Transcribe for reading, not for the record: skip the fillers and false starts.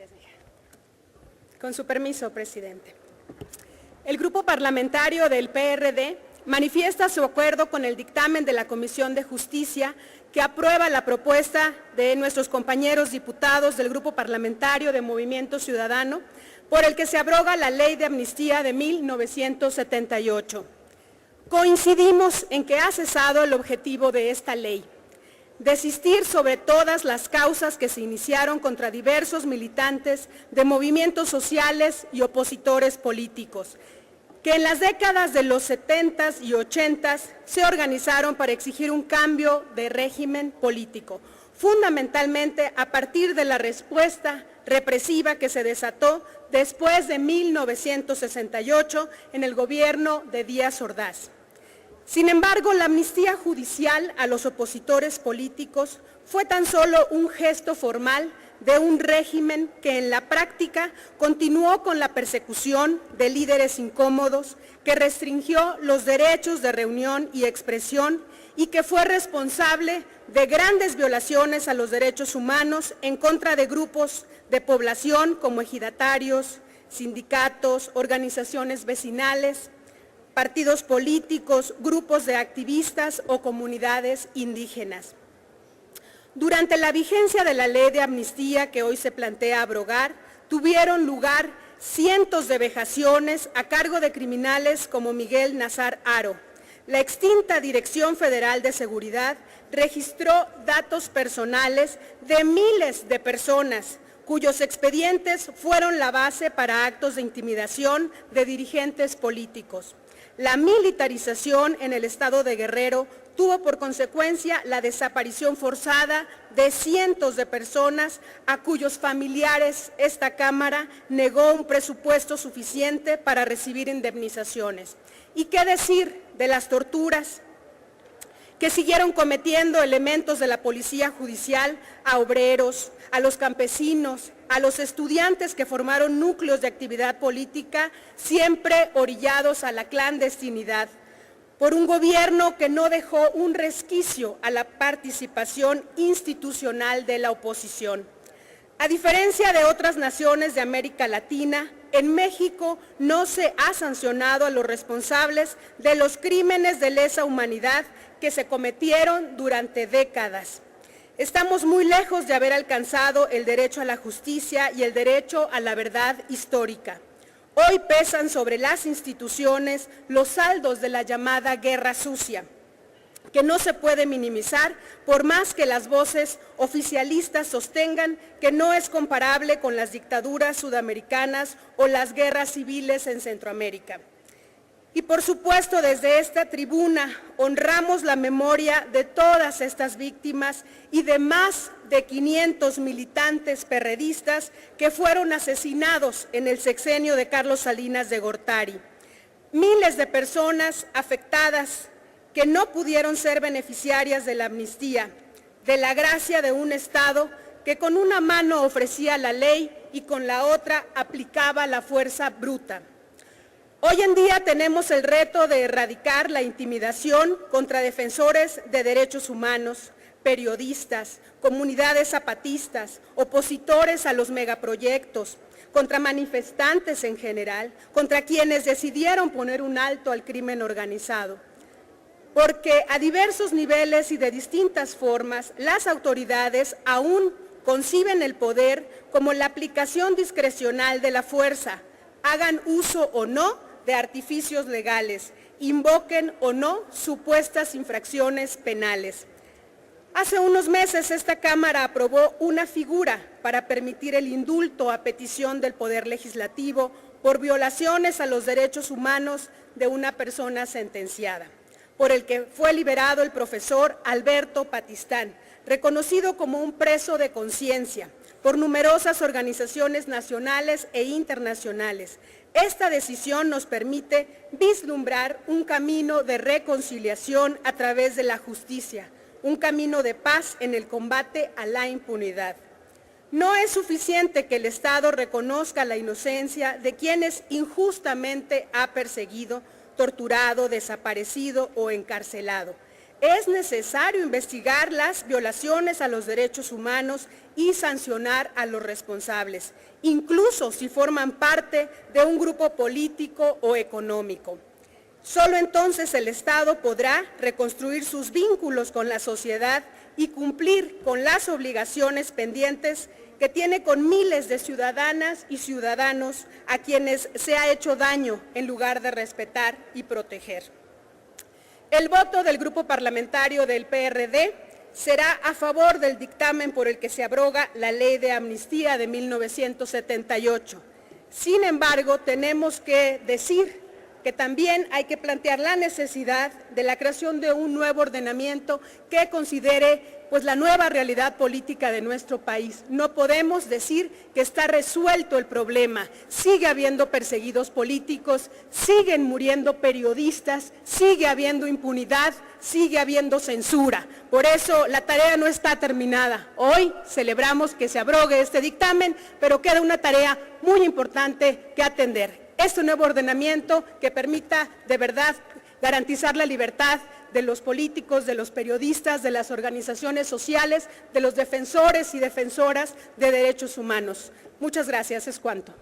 Gracias, hija. Con su permiso, presidente. El Grupo Parlamentario del PRD manifiesta su acuerdo con el dictamen de la Comisión de Justicia que aprueba la propuesta de nuestros compañeros diputados del Grupo Parlamentario de Movimiento Ciudadano, por el que se abroga la Ley de Amnistía de 1978. Coincidimos en que ha cesado el objetivo de esta ley: desistir sobre todas las causas que se iniciaron contra diversos militantes de movimientos sociales y opositores políticos, que en las décadas de los 70s y 80s se organizaron para exigir un cambio de régimen político, fundamentalmente a partir de la respuesta represiva que se desató después de 1968 en el gobierno de Díaz Ordaz. Sin embargo, la amnistía judicial a los opositores políticos fue tan solo un gesto formal de un régimen que en la práctica continuó con la persecución de líderes incómodos, que restringió los derechos de reunión y expresión y que fue responsable de grandes violaciones a los derechos humanos en contra de grupos de población como ejidatarios, sindicatos, organizaciones vecinales, partidos políticos, grupos de activistas o comunidades indígenas. Durante la vigencia de la ley de amnistía que hoy se plantea abrogar, tuvieron lugar cientos de vejaciones a cargo de criminales como Miguel Nazar Haro. La extinta Dirección Federal de Seguridad registró datos personales de miles de personas cuyos expedientes fueron la base para actos de intimidación de dirigentes políticos. La militarización en el estado de Guerrero tuvo por consecuencia la desaparición forzada de cientos de personas a cuyos familiares esta Cámara negó un presupuesto suficiente para recibir indemnizaciones. ¿Y qué decir de las torturas que siguieron cometiendo elementos de la Policía Judicial a obreros, a los campesinos, a los estudiantes que formaron núcleos de actividad política siempre orillados a la clandestinidad, por un gobierno que no dejó un resquicio a la participación institucional de la oposición? A diferencia de otras naciones de América Latina, en México no se ha sancionado a los responsables de los crímenes de lesa humanidad que se cometieron durante décadas. Estamos muy lejos de haber alcanzado el derecho a la justicia y el derecho a la verdad histórica. Hoy pesan sobre las instituciones los saldos de la llamada guerra sucia, que no se puede minimizar por más que las voces oficialistas sostengan que no es comparable con las dictaduras sudamericanas o las guerras civiles en Centroamérica. Y por supuesto, desde esta tribuna honramos la memoria de todas estas víctimas y de más de 500 militantes perredistas que fueron asesinados en el sexenio de Carlos Salinas de Gortari. Miles de personas afectadas que no pudieron ser beneficiarias de la amnistía, de la gracia de un Estado que con una mano ofrecía la ley y con la otra aplicaba la fuerza bruta. Hoy en día tenemos el reto de erradicar la intimidación contra defensores de derechos humanos, periodistas, comunidades zapatistas, opositores a los megaproyectos, contra manifestantes en general, contra quienes decidieron poner un alto al crimen organizado. Porque a diversos niveles y de distintas formas, las autoridades aún conciben el poder como la aplicación discrecional de la fuerza, hagan uso o no de artificios legales, invoquen o no supuestas infracciones penales. Hace unos meses esta Cámara aprobó una figura para permitir el indulto a petición del Poder Legislativo por violaciones a los derechos humanos de una persona sentenciada, por el que fue liberado el profesor Alberto Patistán, reconocido como un preso de conciencia por numerosas organizaciones nacionales e internacionales. Esta decisión nos permite vislumbrar un camino de reconciliación a través de la justicia, un camino de paz en el combate a la impunidad. No es suficiente que el Estado reconozca la inocencia de quienes injustamente ha perseguido, torturado, desaparecido o encarcelado. es necesario investigar las violaciones a los derechos humanos y sancionar a los responsables, incluso si forman parte de un grupo político o económico. Solo entonces el Estado podrá reconstruir sus vínculos con la sociedad y cumplir con las obligaciones pendientes que tiene con miles de ciudadanas y ciudadanos a quienes se ha hecho daño en lugar de respetar y proteger. El voto del Grupo Parlamentario del PRD será a favor del dictamen por el que se abroga la Ley de Amnistía de 1978. Sin embargo, tenemos que decir que también hay que plantear la necesidad de la creación de un nuevo ordenamiento que considere la nueva realidad política de nuestro país. No podemos decir que está resuelto el problema. Sigue habiendo perseguidos políticos, siguen muriendo periodistas, sigue habiendo impunidad, sigue habiendo censura. Por eso la tarea no está terminada. Hoy celebramos que se abrogue este dictamen, pero queda una tarea muy importante que atender. Este nuevo ordenamiento que permita de verdad garantizar la libertad de los políticos, de los periodistas, de las organizaciones sociales, de los defensores y defensoras de derechos humanos. Muchas gracias, es cuanto.